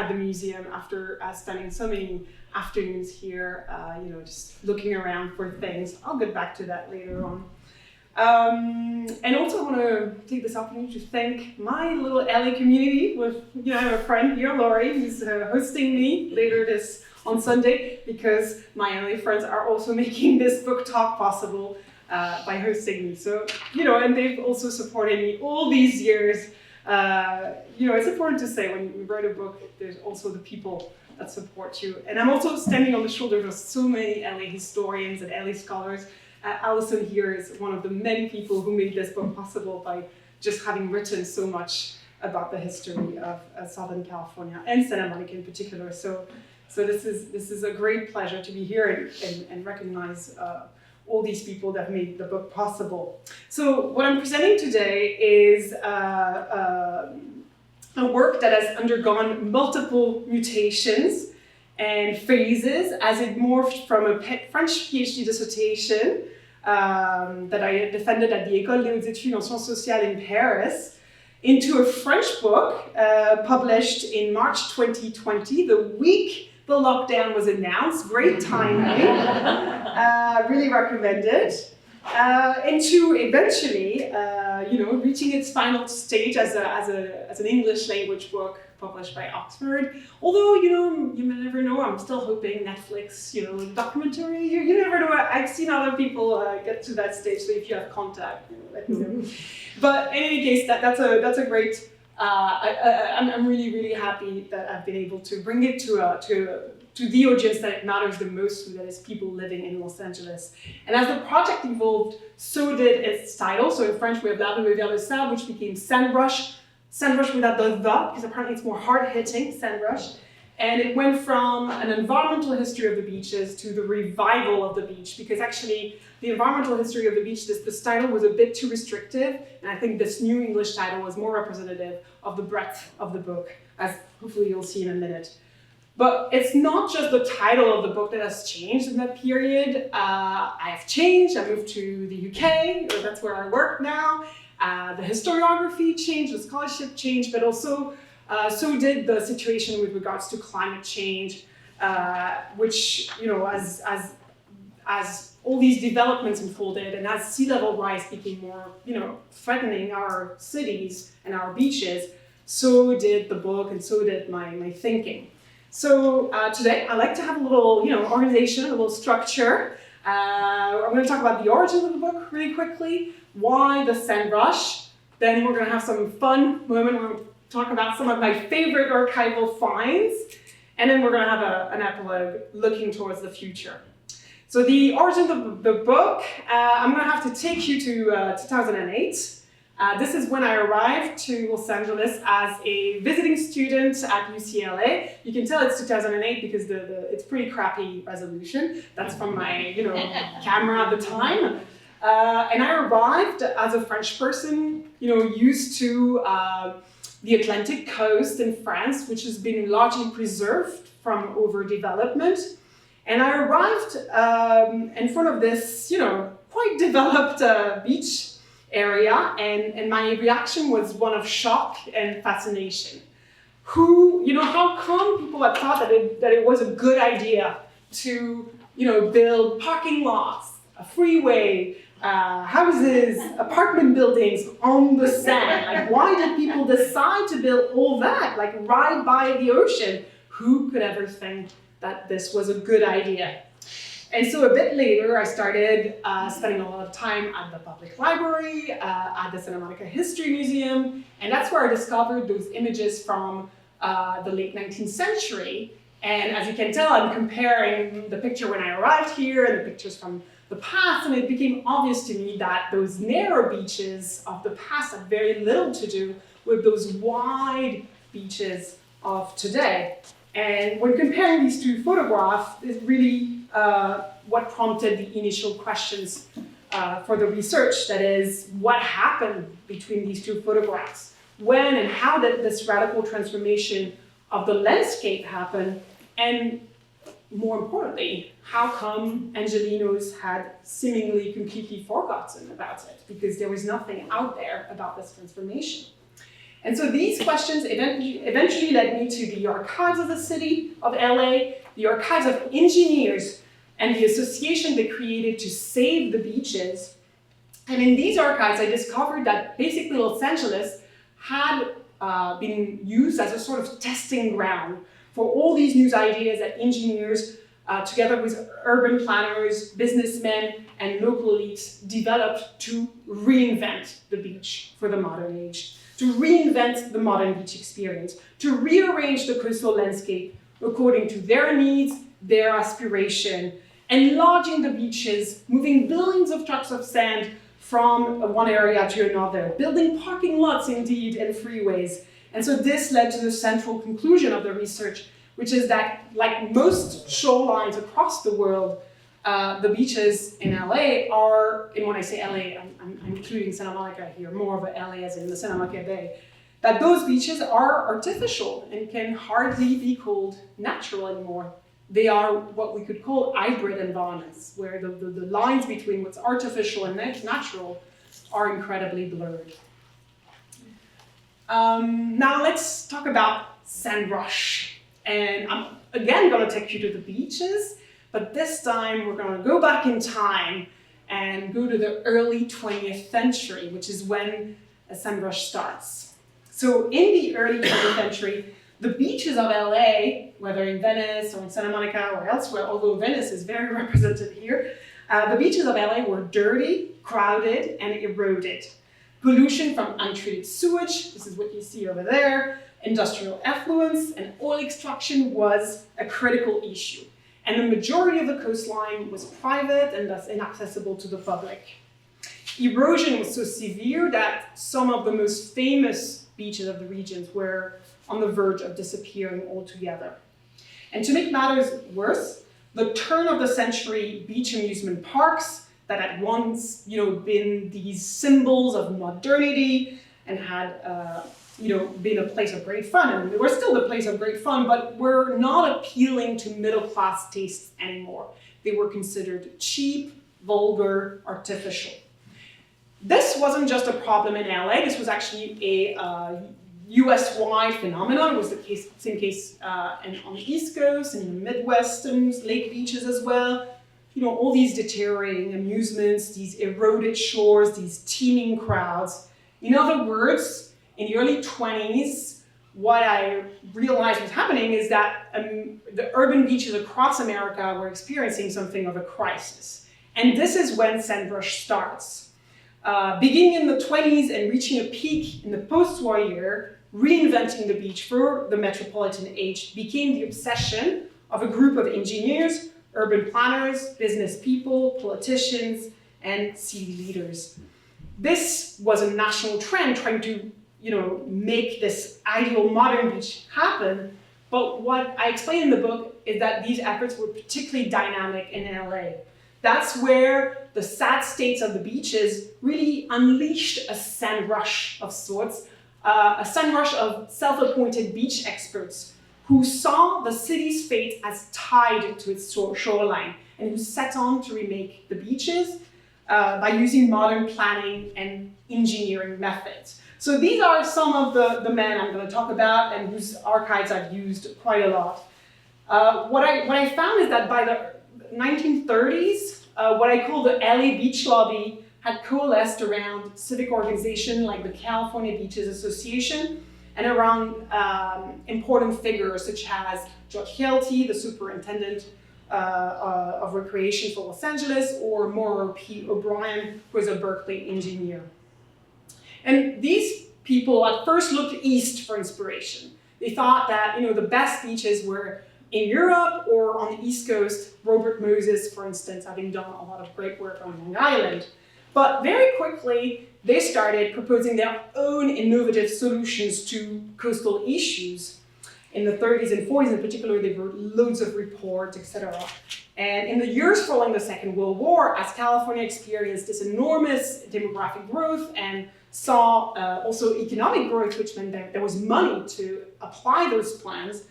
at the museum after spending so many afternoons here, just looking around for things. I'll get back to that later on. And also I want to take this opportunity to thank my little LA community with, I have a friend here, Laurie, who's hosting me later on Sunday, because my LA friends are also making this book talk possible by hosting me. So, and they've also supported me all these years. It's important to say when you write a book, there's also the people that support you. And I'm also standing on the shoulders of so many LA historians and LA scholars. Alison here is one of the many people who made this book possible by just having written so much about the history of Southern California and Santa Monica in particular. So this is a great pleasure to be here and recognize all these people that made the book possible. So what I'm presenting today is a work that has undergone multiple mutations and phases as it morphed from a French PhD dissertation that I defended at the École des Hautes Études en Sciences Sociales in Paris into a French book published in March 2020, the week the lockdown was announced. Great timing, really recommended. And to eventually, reaching its final stage as an English language book published by Oxford. Although, you may never know, I'm still hoping Netflix, documentary, you never know. I've seen other people get to that stage, so if you have contact, let me know. But in any case, that's a great, I'm really, really happy that I've been able to bring it to the audience that it matters the most to, that is people living in Los Angeles. And as the project evolved, so did its title. So in French, we have La Rue vers le Sable, which became Sandrush without the because apparently it's more hard-hitting, Sandrush. And it went from an environmental history of the beaches to the revival of the beach, because actually the environmental history of the beach, this title was a bit too restrictive, and I think this new English title was more representative of the breadth of the book, as hopefully you'll see in a minute. But it's not just the title of the book that has changed in that period. I have changed. I moved to the UK, or that's where I work now. The historiography changed, the scholarship changed, but also so did the situation with regards to climate change, which, as all these developments unfolded and as sea level rise became more, threatening our cities and our beaches, so did the book and so did my thinking. So today I like to have a little, organization, a little structure. I'm going to talk about the origins of the book really quickly, why the Sandrush. Then we're going to have some fun moment. We're going to talk about some of my favorite archival finds. And then we're going to have an epilogue looking towards the future. So the origins of the book, I'm going to have to take you to 2008. This is when I arrived to Los Angeles as a visiting student at UCLA. You can tell it's 2008 because it's pretty crappy resolution. That's from my camera at the time. And I arrived as a French person, used to the Atlantic coast in France, which has been largely preserved from overdevelopment. And I arrived in front of this, quite developed beach area, and my reaction was one of shock and fascination. How come people had thought that it was a good idea to, build parking lots, a freeway, houses, apartment buildings on the sand? Like, why did people decide to build all that, like right by the ocean? Who could ever think that this was a good idea? And so a bit later, I started spending a lot of time at the public library, at the Santa Monica History Museum, and that's where I discovered those images from the late 19th century. And as you can tell, I'm comparing the picture when I arrived here and the pictures from the past, and it became obvious to me that those narrow beaches of the past had very little to do with those wide beaches of today. And when comparing these two photographs, is really what prompted the initial questions for the research. That is, what happened between these two photographs? When and how did this radical transformation of the landscape happen? And more importantly, how come Angelenos had seemingly completely forgotten about it? Because there was nothing out there about this transformation. And so these questions eventually led me to the archives of the city of LA, the archives of engineers, and the association they created to save the beaches. And in these archives, I discovered that basically Los Angeles had been used as a sort of testing ground for all these new ideas that engineers, together with urban planners, businessmen, and local elites, developed to reinvent the beach for the modern age, to reinvent the modern beach experience, to rearrange the coastal landscape according to their needs, their aspiration, enlarging the beaches, moving billions of trucks of sand from one area to another, building parking lots indeed and freeways. And so this led to the central conclusion of the research, which is that, like most shorelines across the world, the beaches in LA are, and when I say LA, I'm including Santa Monica here, more of a LA as in the Santa Monica Bay, that those beaches are artificial and can hardly be called natural anymore. They are what we could call hybrid environments, where the lines between what's artificial and natural are incredibly blurred. Now let's talk about sand rush. And I'm again going to take you to the beaches, but this time we're going to go back in time and go to the early 20th century, which is when a sand rush starts. So in the early 20th century, the beaches of LA, whether in Venice or in Santa Monica or elsewhere, although Venice is very represented here, the beaches of LA were dirty, crowded, and eroded. Pollution from untreated sewage, this is what you see over there, industrial effluents, and oil extraction was a critical issue. And the majority of the coastline was private and thus inaccessible to the public. Erosion was so severe that some of the most famous beaches of the regions were on the verge of disappearing altogether. And to make matters worse, the turn of the century beach amusement parks that had once, been these symbols of modernity and had, been a place of great fun, and they were still the place of great fun, but were not appealing to middle-class tastes anymore. They were considered cheap, vulgar, artificial. This wasn't just a problem in LA, this was actually a US-wide phenomenon. It was the same case on the East Coast and in the Midwest and lake beaches as well. All these deteriorating amusements, these eroded shores, these teeming crowds. In other words, in the early 20s, what I realized was happening is that the urban beaches across America were experiencing something of a crisis. And this is when sand rush starts. Beginning in the 20s and reaching a peak in the post-war year, reinventing the beach for the metropolitan age became the obsession of a group of engineers, urban planners, business people, politicians, and city leaders. This was a national trend trying to, make this ideal modern beach happen. But what I explain in the book is that these efforts were particularly dynamic in LA. That's where the sad states of the beaches really unleashed a sand rush of sorts, a sand rush of self-appointed beach experts who saw the city's fate as tied to its shoreline and who set on to remake the beaches by using modern planning and engineering methods. So these are some of the men I'm going to talk about and whose archives I've used quite a lot. What I found is that by the 1930s, what I call the LA Beach Lobby had coalesced around civic organizations like the California Beaches Association and around important figures such as George Hilty, the superintendent of recreation for Los Angeles, or Mauro P. O'Brien, who is a Berkeley engineer. And these people at first looked east for inspiration. They thought that the best beaches were in Europe or on the East Coast, Robert Moses, for instance, having done a lot of great work on Long Island. But very quickly, they started proposing their own innovative solutions to coastal issues. In the 30s and 40s in particular, they wrote loads of reports, etc. And in the years following the Second World War, as California experienced this enormous demographic growth and saw also economic growth, which meant that there was money to apply those plans,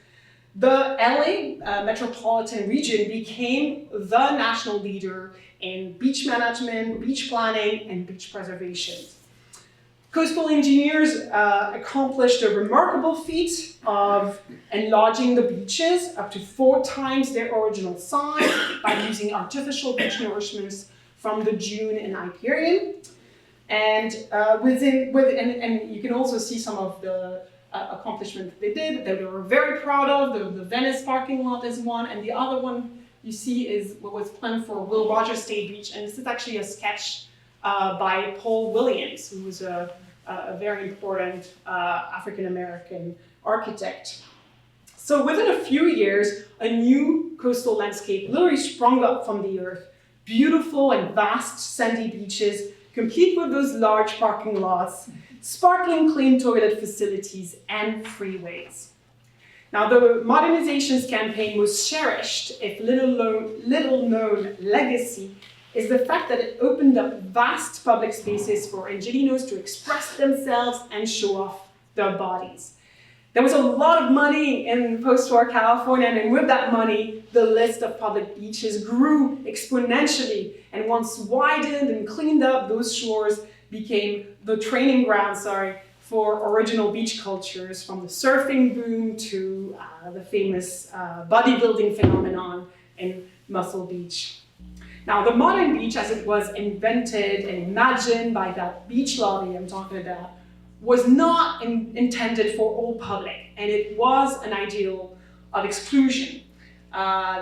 the LA metropolitan region became the national leader in beach management, beach planning, and beach preservation. Coastal engineers accomplished a remarkable feat of enlarging the beaches up to 4 times their original size by using artificial beach nourishments from the dune and Hyperion. And and you can also see some of the accomplishments they did that they were very proud of. The Venice parking lot is one, and the other one you see is what was planned for Will Rogers State Beach, and this is actually a sketch by Paul Williams, who was a very important African-American architect. So within a few years, a new coastal landscape literally sprung up from the earth. Beautiful and vast sandy beaches, complete with those large parking lots, sparkling clean toilet facilities, and freeways. Now, the modernizations campaign most cherished, if little known legacy, is the fact that it opened up vast public spaces for Angelinos to express themselves and show off their bodies. There was a lot of money in post-war California, and with that money, the list of public beaches grew exponentially, and once widened and cleaned up, those shores became the training ground, for original beach cultures, from the surfing boom to the famous bodybuilding phenomenon in Muscle Beach. Now, the modern beach, as it was invented and imagined by that beach lobby I'm talking about, was not intended for all public, and it was an ideal of exclusion.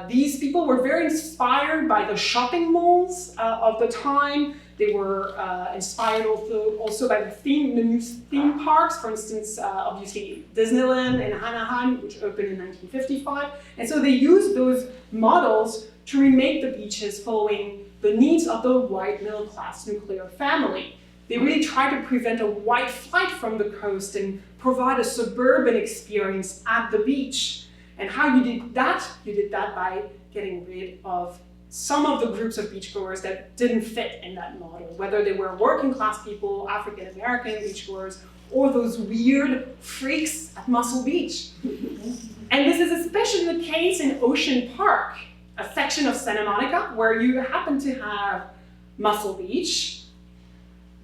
These people were very inspired by the shopping malls of the time. They were inspired also by the new theme parks, for instance, obviously Disneyland and Anaheim, which opened in 1955. And so they used those models to remake the beaches following the needs of the white middle-class nuclear family. They really tried to prevent a white flight from the coast and provide a suburban experience at the beach. And how you did that? You did that by getting rid of some of the groups of beachgoers that didn't fit in that model, whether they were working class people, African American beachgoers, or those weird freaks at Muscle Beach. And this is especially the case in Ocean Park, a section of Santa Monica where you happen to have Muscle Beach,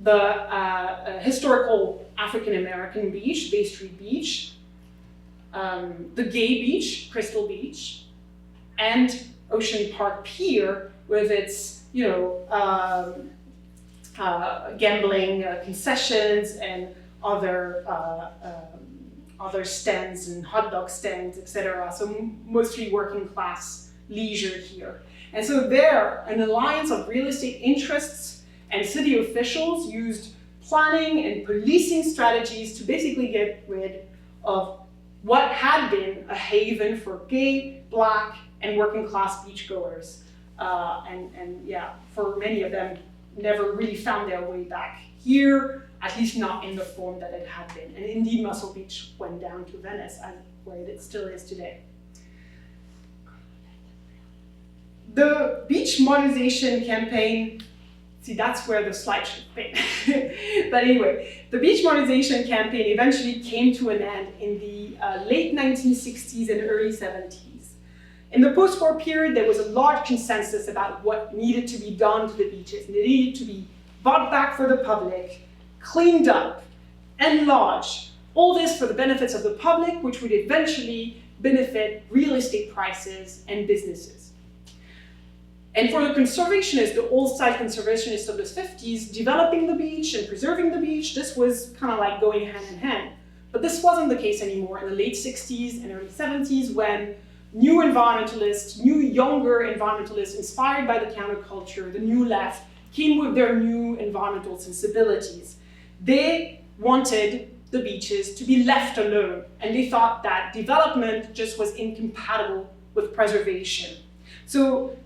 the historical African American beach, Bay Street Beach, the gay beach, Crystal Beach, and Ocean Park Pier with its, gambling concessions and other stands and hot dog stands, etc. So mostly working class leisure here. And so there, an alliance of real estate interests and city officials used planning and policing strategies to basically get rid of what had been a haven for gay, Black, and working class beachgoers. For many of them, never really found their way back here, at least not in the form that it had been. And indeed, Muscle Beach went down to Venice, where it still is today. The beach modernization campaign, see, that's where the slide should be. But anyway, the beach modernization campaign eventually came to an end in the late 1960s and early 70s. In the post-war period, there was a large consensus about what needed to be done to the beaches. They needed to be brought back for the public, cleaned up, enlarged. All this for the benefits of the public, which would eventually benefit real estate prices and businesses. And for the conservationists, the old-style conservationists of the 50s, developing the beach and preserving the beach, this was kind of like going hand in hand. But this wasn't the case anymore in the late 60s and early 70s, when new environmentalists, new younger environmentalists inspired by the counterculture, the new left, came with their new environmental sensibilities. They wanted the beaches to be left alone, and they thought that development just was incompatible with preservation. So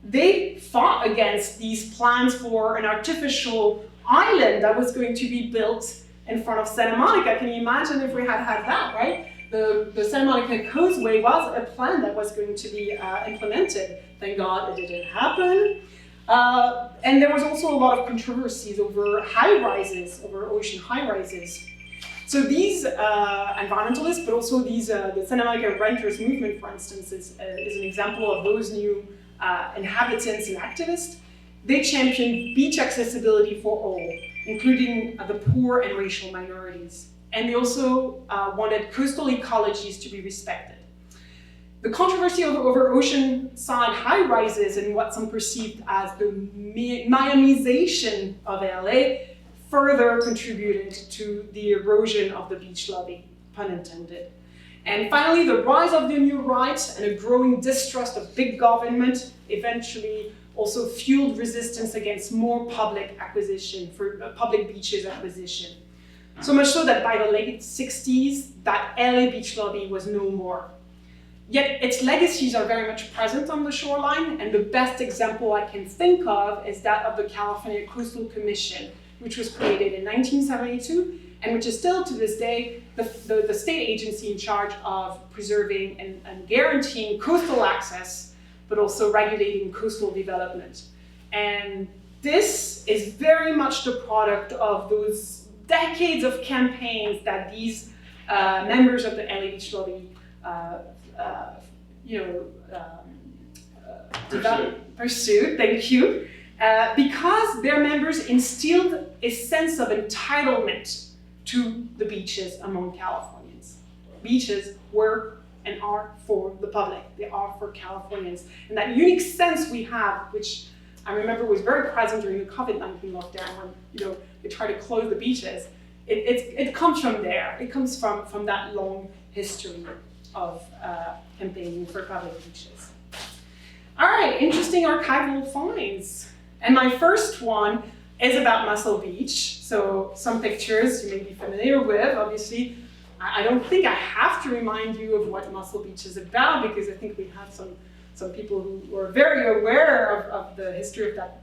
they fought against these plans for an artificial island that was going to be built in front of Santa Monica. Can you imagine if we had had that, right? The Santa Monica Causeway was a plan that was going to be implemented. Thank God it didn't happen. And there was also a lot of controversies over high-rises, over ocean high-rises. So these environmentalists, but also these, the Santa Monica renters movement, for instance, is an example of those new inhabitants and activists. They championed beach accessibility for all. including the poor and racial minorities. And they also wanted coastal ecologies to be respected. The controversy over oceanside high-rises and what some perceived as the Miamization of LA further contributed to the erosion of the beach lobby, pun intended. And finally, the rise of the new right and a growing distrust of big government eventually also fueled resistance against more public acquisition, for public beaches acquisition. So much so that by the late 60s, that LA beach lobby was no more. Yet its legacies are very much present on the shoreline, and the best example I can think of is that of the California Coastal Commission, which was created in 1972, and which is still to this day the state agency in charge of preserving and guaranteeing coastal access, but also regulating coastal development. And this is very much the product of those decades of campaigns that these members of the LA Beach Lobby pursued, thank you, because their members instilled a sense of entitlement to the beaches among Californians. Beaches were and are for the public. They are for Californians. And that unique sense we have, which I remember was very present during the COVID-19 lockdown when they tried to close the beaches, it comes from there. It comes from that long history of campaigning for public beaches. All right, interesting archival finds. And my first one is about Muscle Beach. So some pictures you may be familiar with. Obviously, I don't think I have to remind you of what Muscle Beach is about, because I think we have some people who are very aware of the history of that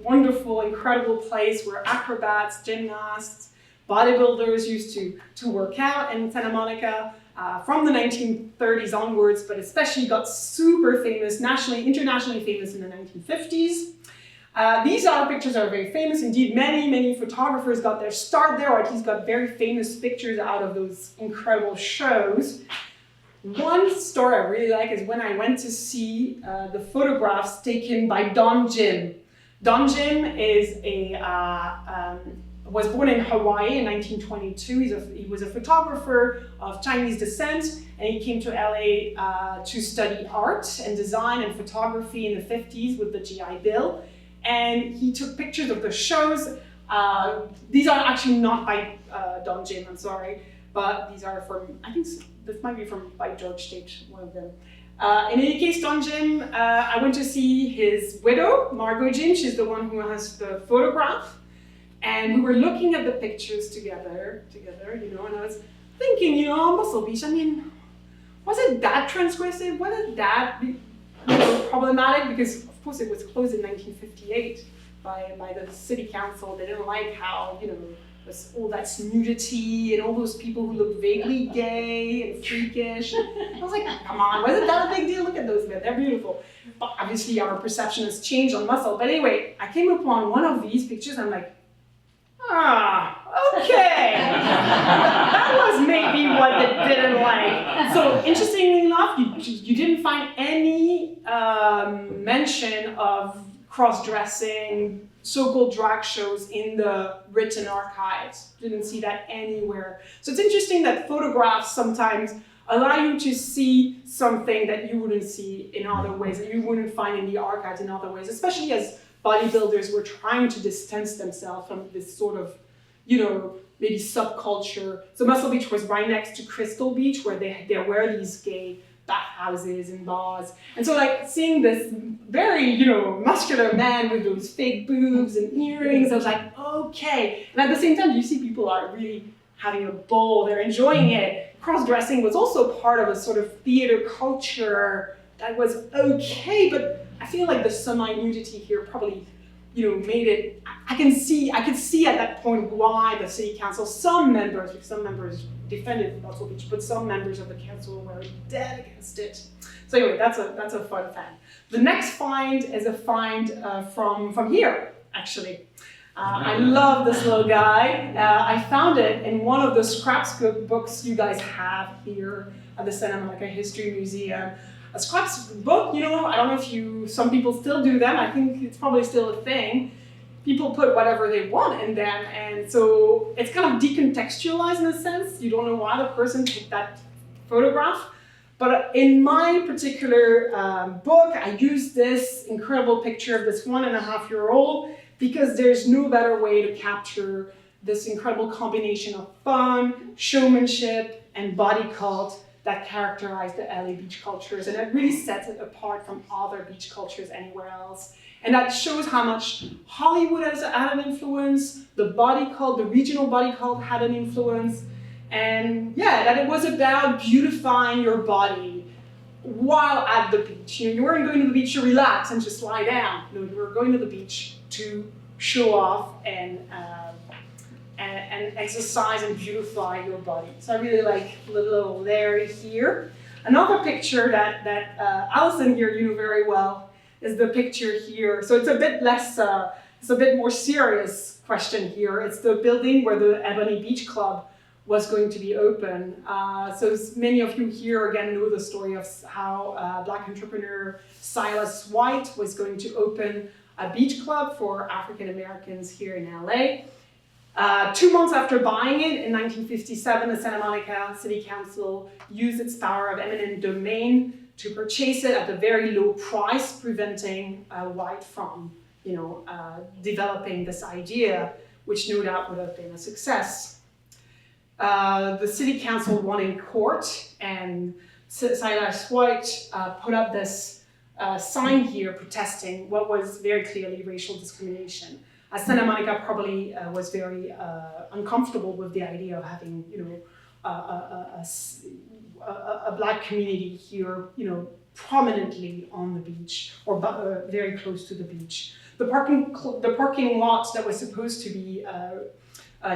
wonderful, incredible place where acrobats, gymnasts, bodybuilders used to work out in Santa Monica from the 1930s onwards, but especially got super famous, internationally famous in the 1950s. These pictures are very famous. Indeed, many photographers got their start there, or at least got very famous pictures out of those incredible shows. One story I really like is when I went to see the photographs taken by Don Jim. Don Jim is was born in Hawaii in 1922. He was a photographer of Chinese descent, and he came to LA to study art and design and photography in the 50s with the GI Bill. And he took pictures of the shows. These are actually not by Don Jim, I'm sorry, but these are from, I think this might be by George Tate, one of them. In any case, Don Jim, I went to see his widow, Margot Jim. She's the one who has the photograph. And we were looking at the pictures together, and I was thinking, Muscle Beach, I mean, was it that transgressive? Was it that problematic? Because of course it was closed in 1958 by the city council. They didn't like how, there's all that nudity and all those people who look vaguely gay and freakish. I was like, come on, wasn't that a big deal? Look at those men, they're beautiful. But obviously our perception has changed on Muscle. But anyway, I came upon one of these pictures and I'm like, okay. That was maybe what they didn't like. So interestingly enough, you didn't find any mention of cross-dressing, so-called drag shows in the written archives. Didn't see that anywhere. So it's interesting that photographs sometimes allow you to see something that you wouldn't see in other ways, that you wouldn't find in the archives in other ways, especially as bodybuilders were trying to distance themselves from this sort of, maybe subculture. So Muscle Beach was right next to Crystal Beach, where there were these gay bathhouses and bars. And so seeing this very, muscular man with those fake boobs and earrings, I was like, okay. And at the same time, you see people are really having a ball, they're enjoying it. Cross-dressing was also part of a sort of theater culture that was okay, but I feel like the semi-nudity here probably, made it. I could see at that point why the city council, some members defended Muscle Beach, but some members of the council were dead against it. So anyway, that's a fun fact. The next find is a find from here, actually. I love this little guy. I found it in one of the scrapbooks you guys have here at the Santa Monica History Museum. A scrapbook, I don't know if some people still do them. I think it's probably still a thing. people put whatever they want in them, and so it's kind of decontextualized in a sense. You don't know why the person took that photograph. But in my particular book, I used this incredible picture of this 1.5-year-old because there's no better way to capture this incredible combination of fun, showmanship, and body cult that characterize the LA beach cultures. And it really sets it apart from other beach cultures anywhere else. And that shows how much Hollywood has had an influence, the body cult, the regional body cult had an influence. And yeah, that it was about beautifying your body while at the beach. You know, you weren't going to the beach to relax and just lie down. No, you were going to the beach to show off and exercise and beautify your body. So I really like the little Larry here. Another picture that Alison here, you know very well, is the picture here. So it's a bit less, it's a bit more serious question here. It's the building where the Ebony Beach Club was going to be open. So many of you here again know the story of how Black entrepreneur Silas White was going to open a beach club for African Americans here in LA. 2 months after buying it in 1957, the Santa Monica City Council used its power of eminent domain to purchase it at a very low price, preventing White from, developing this idea, which no doubt would have been a success. The city council won in court, and Silas White put up this sign here protesting what was very clearly racial discrimination. Santa Monica probably was very uncomfortable with the idea of having, a Black community here, prominently on the beach or very close to the beach. The parking lot that was supposed to be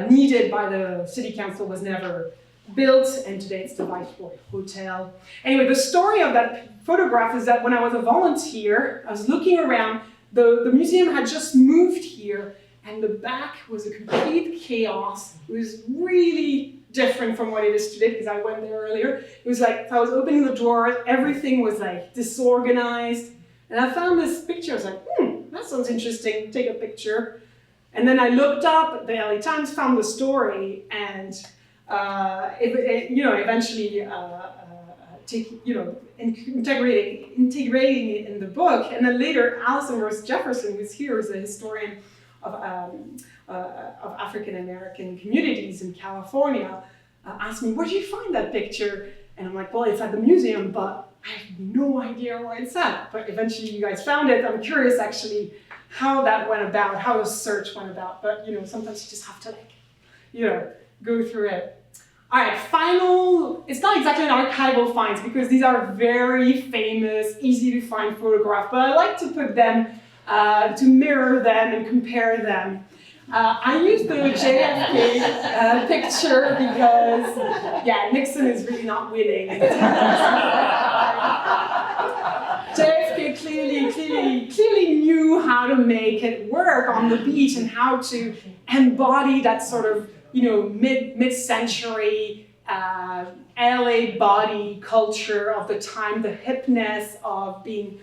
needed by the city council was never built, and today it's the Viceroy Hotel. Anyway, the story of that photograph is that when I was a volunteer, I was looking around. The museum had just moved here, and the back was a complete chaos. It was really different from what it is today, because I went there earlier. It was like, if I was opening the drawers, everything was like disorganized. And I found this picture, I was like, that sounds interesting, take a picture. And then I looked up, the LA Times found the story, and eventually integrating it in the book. And then later, Alison Rose Jefferson, who's here, is a historian of African American communities in California, asked me, where did you find that picture? And I'm like, well, it's at the museum, but I have no idea where it's at. But eventually you guys found it. I'm curious actually how that went about, how the search went about. But sometimes you just have to go through it. All right, final, it's not exactly an archival finds because these are very famous, easy to find photographs, but I like to put them, to mirror them and compare them. I used the JFK picture because, Nixon is really not winning. JFK clearly knew how to make it work on the beach and how to embody that sort of mid-century LA body culture of the time, the hipness of being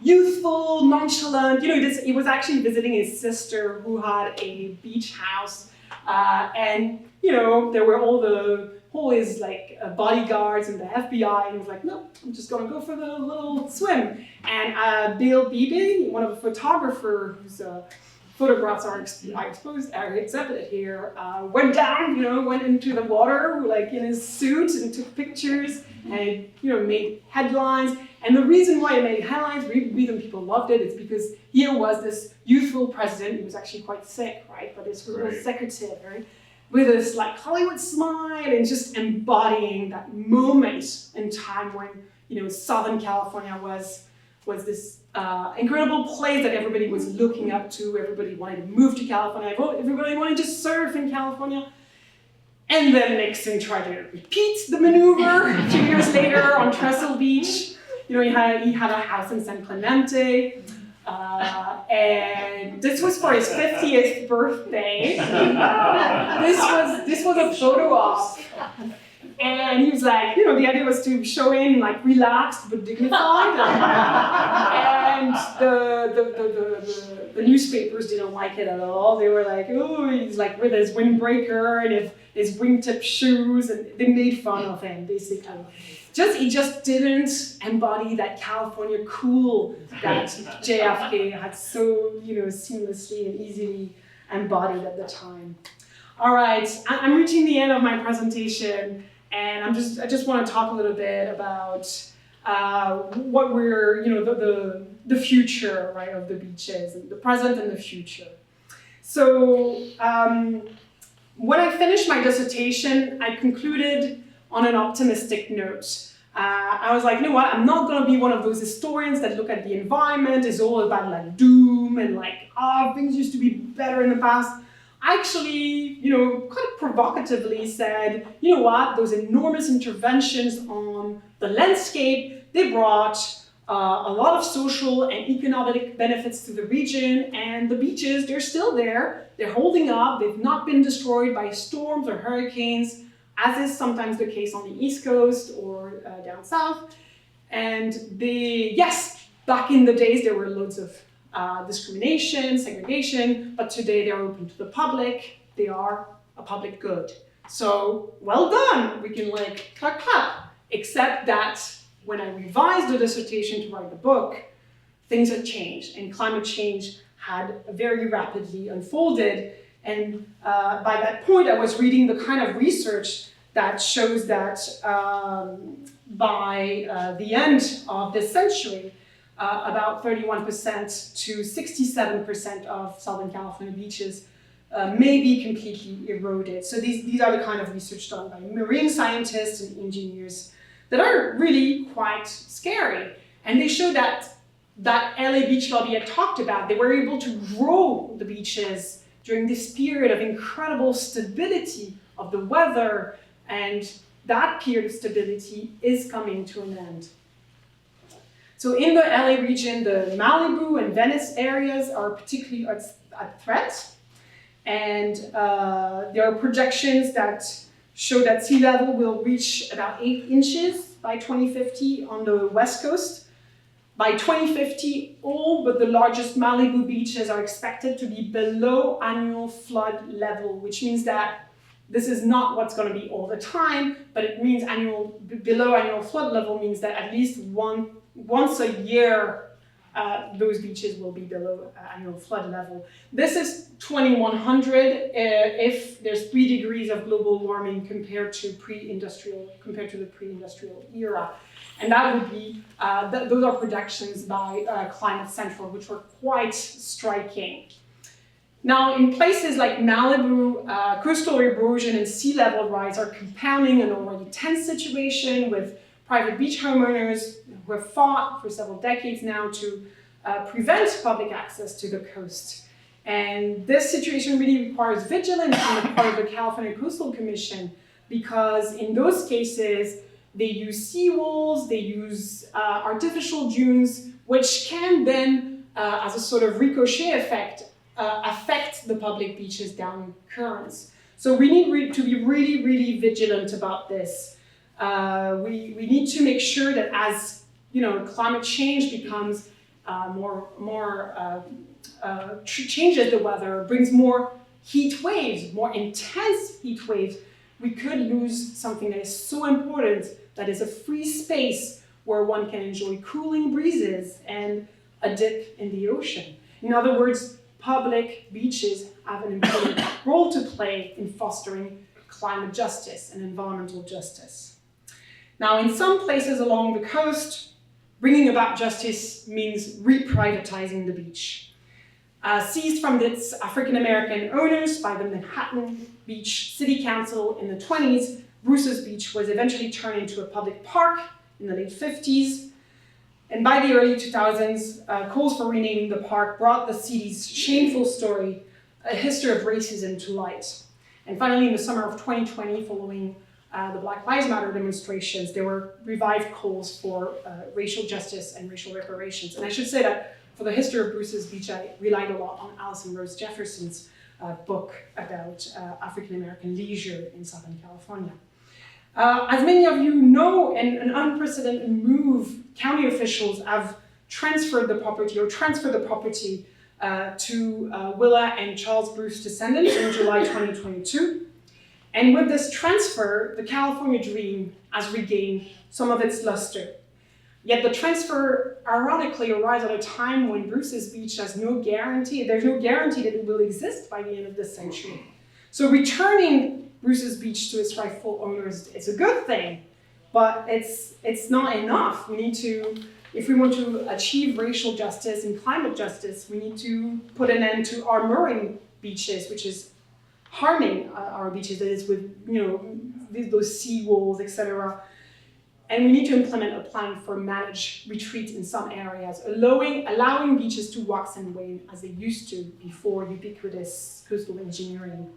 youthful, nonchalant. He was actually visiting his sister who had a beach house, and there were all his bodyguards and the FBI, and he was like, no, I'm just gonna go for the little swim. And Bill Beebe, one of the photographers whose photographs are exhibited here, went down, went into the water in his suit and took pictures and made headlines. And the reason why it made headlines, the reason people loved it, is because here was this youthful president who was actually quite sick, right? But his secretary, with this Hollywood smile and just embodying that moment in time when Southern California was this incredible place that everybody was looking up to. Everybody wanted to move to California. Everybody wanted to surf in California. And then Nixon tried to repeat the maneuver 2 years later on Trestle Beach. He had a house in San Clemente. And this was for his 50th birthday. This was a photo op. And he was like, the idea was to show him relaxed but dignified. And the newspapers didn't like it at all. They were like, oh, he's like with his windbreaker and his wingtip shoes, and they made fun of him, basically. He just didn't embody that California cool that JFK had so, seamlessly and easily embodied at the time. All right, I'm reaching the end of my presentation, and I just want to talk a little bit about what we're, the future, right, of the beaches, and the present and the future. So when I finished my dissertation, I concluded on an optimistic note. I was like, you know what, I'm not going to be one of those historians that look at the environment, is all about like doom and like, things used to be better in the past. I actually, kind of provocatively said, you know what, those enormous interventions on the landscape, they brought a lot of social and economic benefits to the region, and the beaches, they're still there, they're holding up, they've not been destroyed by storms or hurricanes, as is sometimes the case on the East Coast or down south. And yes, back in the days, there were loads of discrimination, segregation, but today they're open to the public. They are a public good. So, well done. We can clap, clap. Except that when I revised the dissertation to write the book, things had changed, and climate change had very rapidly unfolded. And by that point, I was reading the kind of research that shows that by the end of this century, about 31% to 67% of Southern California beaches may be completely eroded. So these are the kind of research done by marine scientists and engineers that are really quite scary. And they show that LA beach lobby I talked about, they were able to grow the beaches during this period of incredible stability of the weather, and that period of stability is coming to an end. So in the LA region, the Malibu and Venice areas are particularly at threat. And there are projections that show that sea level will reach about 8 inches by 2050 on the West Coast. By 2050, all but the largest Malibu beaches are expected to be below annual flood level, which means that this is not what's going to be all the time, but it means below annual flood level means that at least once a year, those beaches will be below annual flood level. This is 2100 if there's 3 degrees of global warming compared to the pre-industrial era. And that would be, those are projections by Climate Central, which were quite striking. Now, in places like Malibu, coastal erosion and sea level rise are compounding an already tense situation with private beach homeowners who have fought for several decades now to prevent public access to the coast. And this situation really requires vigilance on the part of the California Coastal Commission, because in those cases, they use seawalls, they use artificial dunes, which can then, as a sort of ricochet effect, affect the public beaches down currents. So we need to be really, really vigilant about this. We need to make sure that as climate change becomes changes the weather, brings more heat waves, more intense heat waves, we could lose something that is so important, that is a free space where one can enjoy cooling breezes and a dip in the ocean. In other words, public beaches have an important role to play in fostering climate justice and environmental justice. Now, in some places along the coast, bringing about justice means reprivatizing the beach. Seized from its African-American owners by the Manhattan Beach City Council in the 1920s, Bruce's Beach was eventually turned into a public park in the late 1950s. And by the early 2000s, calls for renaming the park brought the city's shameful story, a history of racism, to light. And finally, in the summer of 2020, following the Black Lives Matter demonstrations, there were revived calls for racial justice and racial reparations. And I should say that for the history of Bruce's Beach, I relied a lot on Alison Rose Jefferson's book about African-American leisure in Southern California. As many of you know, in an unprecedented move, county officials have transfer the property to Willa and Charles Bruce descendants in July 2022. And with this transfer, the California dream has regained some of its luster. Yet the transfer ironically arrives at a time when Bruce's beach has no guarantee, there's no guarantee that it will exist by the end of this century. So returning Bruce's beach to its rightful owners is a good thing, but it's not enough. We need to, if we want to achieve racial justice and climate justice, we need to put an end to our mooring beaches, which is harming our beaches, that is with, those sea walls, etc. And we need to implement a plan for managed retreat in some areas, allowing beaches to wax and wane as they used to before ubiquitous coastal engineering.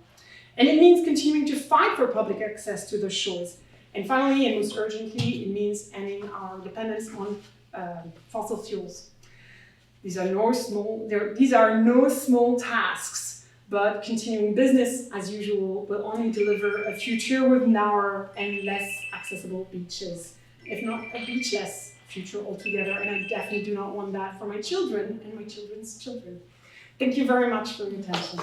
And it means continuing to fight for public access to the shores. And finally, and most urgently, it means ending our dependence on fossil fuels. These are no small tasks, but continuing business as usual will only deliver a future with narrower and less accessible beaches, if not a beachless future altogether. And I definitely do not want that for my children and my children's children. Thank you very much for your attention.